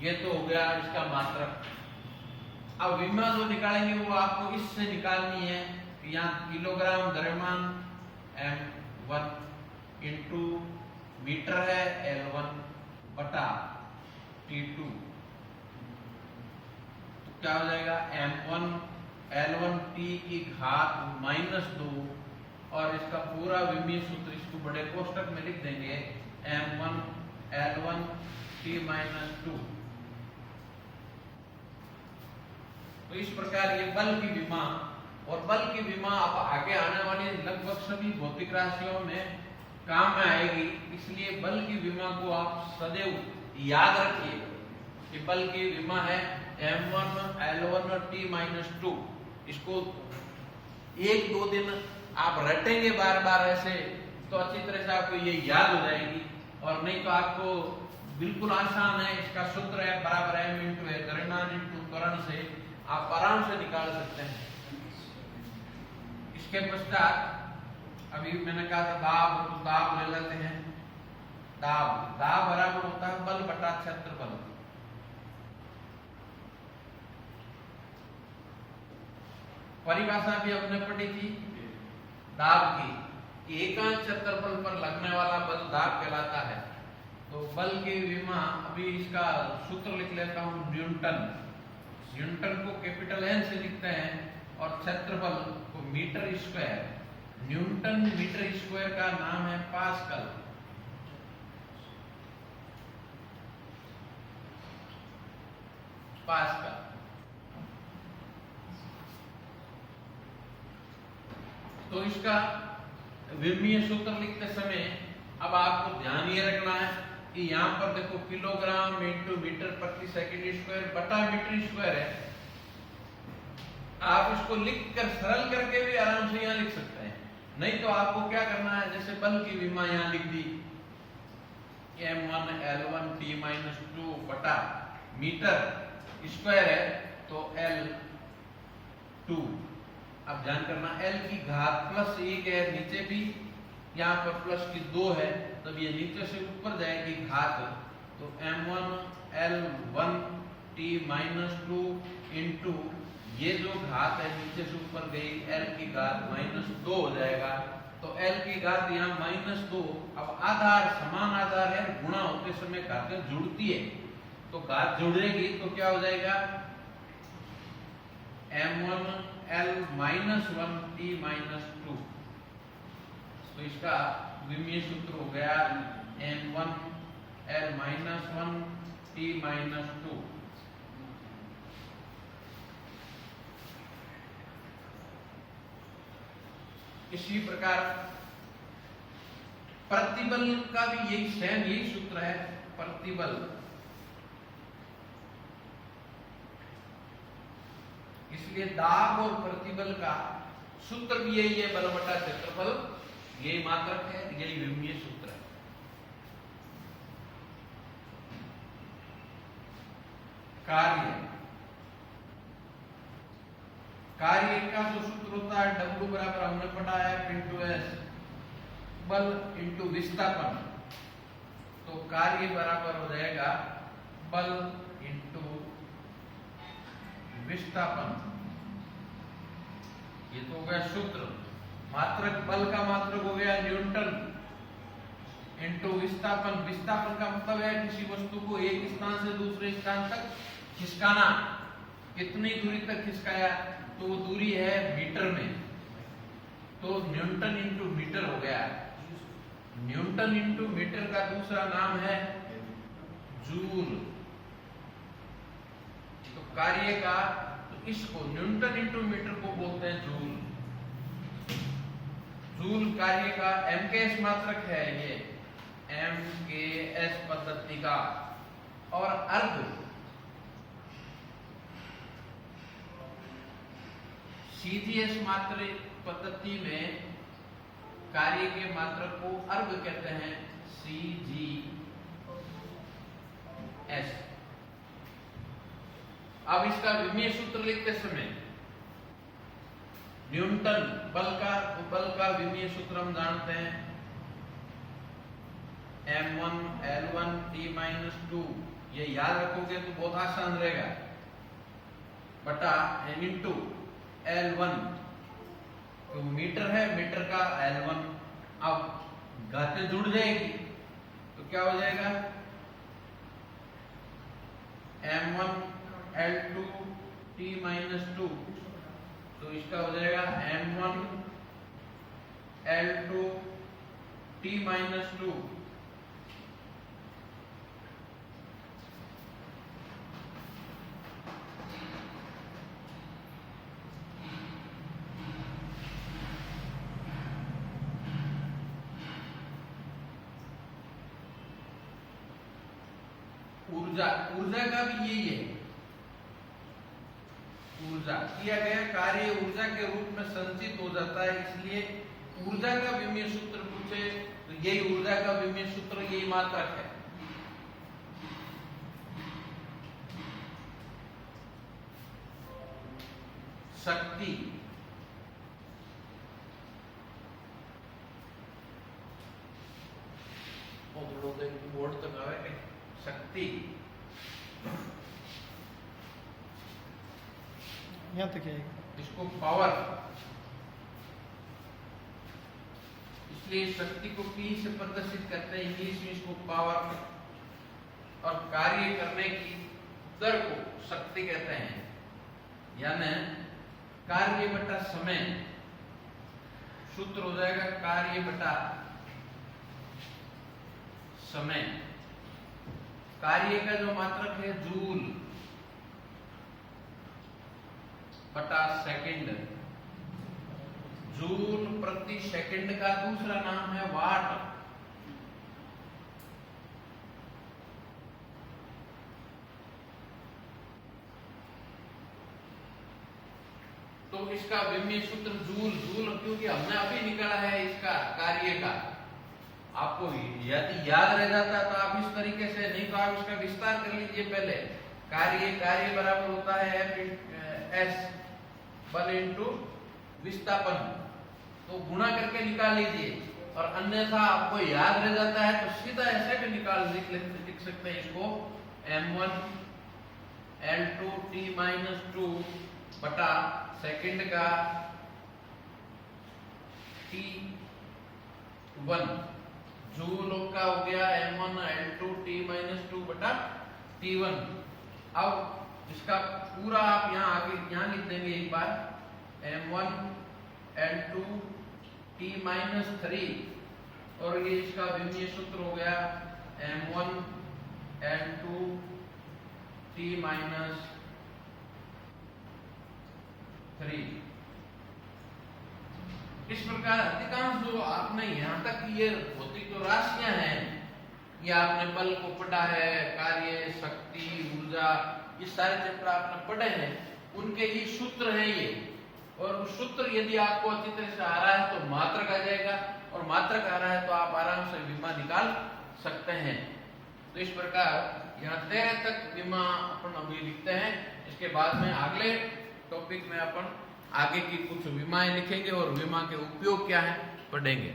ये तो हो गया इसका मात्रक। अब विमा जो निकालेंगे वो आपको इससे निकालनी है। यहाँ किलोग्राम द्रव्यमान m1 इंटू मीटर है L1 बटा T2, तो क्या हो जाएगा m1 L1 T की घात -2 और इसका पूरा विमीय सूत्र इसको बड़े कोष्टक में लिख देंगे m1 L1 T -2। तो इस प्रकार ये बल की विमा, और बल की विमा अब आगे आने वाली लगभग सभी भौतिक राशियों में काम में आएगी, इसलिए बल की विमा को आप सदैव याद रखिए कि बल की विमा है m1 L1 T -2। इसको 1-2 दिन आप रटेंगे बार बार ऐसे, तो अच्छी तरह से आपको ये याद हो जाएगी। और नहीं तो आपको बिल्कुल आसान है, इसका सूत्र है बराबर m इंटू द्रव्यमान इंटू त्वरण से आप आराम से निकाल सकते हैं। इसके पश्चात अभी मैंने कहा था दाब, तो दाब ले लेते हैं। दाब बराबर होता है बल बटा क्षेत्रफल। परिभाषा भी हमने पढ़ी थी दाब की, एकांश क्षेत्रफल पर लगने वाला बल दाब कहलाता है। तो बल की विमा, अभी इसका सूत्र लिख लेता हूं, न्यूटन। न्यूटन को कैपिटल N से लिखते हैं और क्षेत्रफल को metre square. Newton metre square का नाम है पास्कल। तो इसका विमीय सूत्र लिखते समय अब आपको ध्यान ये रखना है कि यहाँ पर देखो किलोग्राम इंटू मीटर प्रति सेकंड स्क्वायर बटा मीटर स्क्वायर है। आप इसको लिखकर सरल करके भी आराम से यहाँ लिख सकते हैं। नहीं तो आपको क्या करना है, जैसे बल की विमा यहाँ लिख दी m1 L1 T -2 बटा मीटर स्क्वायर है तो L2। अब ध्यान करना L की घात +1 है, नीचे भी यहाँ पर +2 है, तब ये नीचे से ऊपर जाएगी घात, तो m1 L1 T -2 इंटू ये जो घात है नीचे से ऊपर गई L की घात -2 हो जाएगा। तो L की घात यहाँ -2। अब आधार समान आधार है, गुणा होते समय घातें जुड़ती है, तो घात जुड़ेगी तो क्या हो जाएगा m1 L -1 T -2। तो इसका विमीय सूत्र हो गया m1 L -1 T -2। इसी प्रकार प्रतिबल का भी यही सूत्र है। प्रतिबल, इसलिए दाब और प्रतिबल का सूत्र भी यही है, बल बटा क्षेत्रफल, यही मात्रक है, यही विमीय सूत्र है। कार्य का जो सूत्र होता है W बराबर हमने पढ़ा है F × S, बल इंटू विस्थापन। तो कार्य बराबर हो जाएगा बल इंटू विस्थापन। ये तो हो गया सूत्र। मात्रक, बल का मात्रक हो गया न्यूटन इंटू विस्थापन। विस्थापन का मतलब है किसी वस्तु को एक स्थान से दूसरे स्थान तक खिसकाना। कितनी दूरी तक खिसकाया, तो वो दूरी है मीटर में, तो न्यूटन इंटू मीटर हो गया। न्यूटन इंटू मीटर का दूसरा नाम है जूल। तो कार्य का, तो इसको न्यूटन इंटू मीटर को बोलते हैं जूल। जूल कार्य का MKS मात्रक है, ये MKS पद्धति का। और अर्ध CGS मात्रक पद्धति में कार्य के मात्रक को अर्ग कहते हैं, CGS। अब इसका विमीय सूत्र लिखते समय न्यूटन बल का विमीय सूत्र हम जानते हैं m1 L1 T -2 ये याद रखोगे तो बहुत आसान रहेगा, बटा n इंटू L1, तो मीटर है, मीटर का L1। अब घातें जुड़ जाएगी तो क्या हो जाएगा, M1 L2 T माइनस 2, तो इसका हो जाएगा M1 L2 T माइनस 2। ऊर्जा, ऊर्जा का भी यही है, ऊर्जा किया गया कार्य ऊर्जा के रूप में संचित हो जाता है, इसलिए ऊर्जा का विमीय सूत्र पूछे तो यही ऊर्जा का विमीय सूत्र, यही मात्रक है। शक्ति, बोर्ड तक आवे, शक्ति यहाँ तक आएगा, इसको पावर, इसलिए शक्ति को P से प्रदर्शित करते हैं इंग्लिश में, इसको पावर, और कार्य करने की दर को शक्ति कहते हैं, यानी कार्य बटा समय। सूत्र हो जाएगा कार्य बटा समय। कार्य का जो मात्रक है जूल बटा सेकंड, जूल प्रति सेकंड का दूसरा नाम है वाट। तो इसका विमीय सूत्र जूल, जूल क्योंकि हमने अभी निकाला है इसका कार्य का, आपको यदि याद रह जाता तो आप इस तरीके से, नहीं तो आप इसका विस्तार कर लीजिए पहले। कार्य बराबर होता है S बल इंटू विस्थापन, तो गुणा करके निकाल लीजिए, और अन्यथा आपको याद रह जाता है तो सीधा ऐसे भी लिख सकते हैं इसको, M1 L2 T माइनस 2 बटा सेकंड का T1, जूल का हो गया M1 L2 T माइनस 2 बटा T1। अब इसका पूरा आप यहाँ आगे यहाँ लिख देंगे एक बार, M1 L2 T माइनस 3, और ये इसका विमीय सूत्र हो गया M1 L2 T माइनस 3। इस प्रकार अधिकांश जो आपने यहाँ तक ये भौतिक जो राशियां हैं, ये आपने बल को पढ़ा है, कार्य, शक्ति, ऊर्जा, ये सारे चैप्टर आपने पढ़े हैं, उनके ही सूत्र हैं ये। और सूत्र यदि आपको अच्छी तरह से आ रहा है तो मात्रक आ जाएगा, और मात्रक आ रहा है तो आप आराम से विमा निकाल सकते हैं। तो इस प्रकार यहाँ 13 तक विमा अपन अभी लिखते हैं, इसके बाद में अगले टॉपिक में अपन आगे की कुछ विमाएं लिखेंगे और विमा के उपयोग क्या है पढ़ेंगे।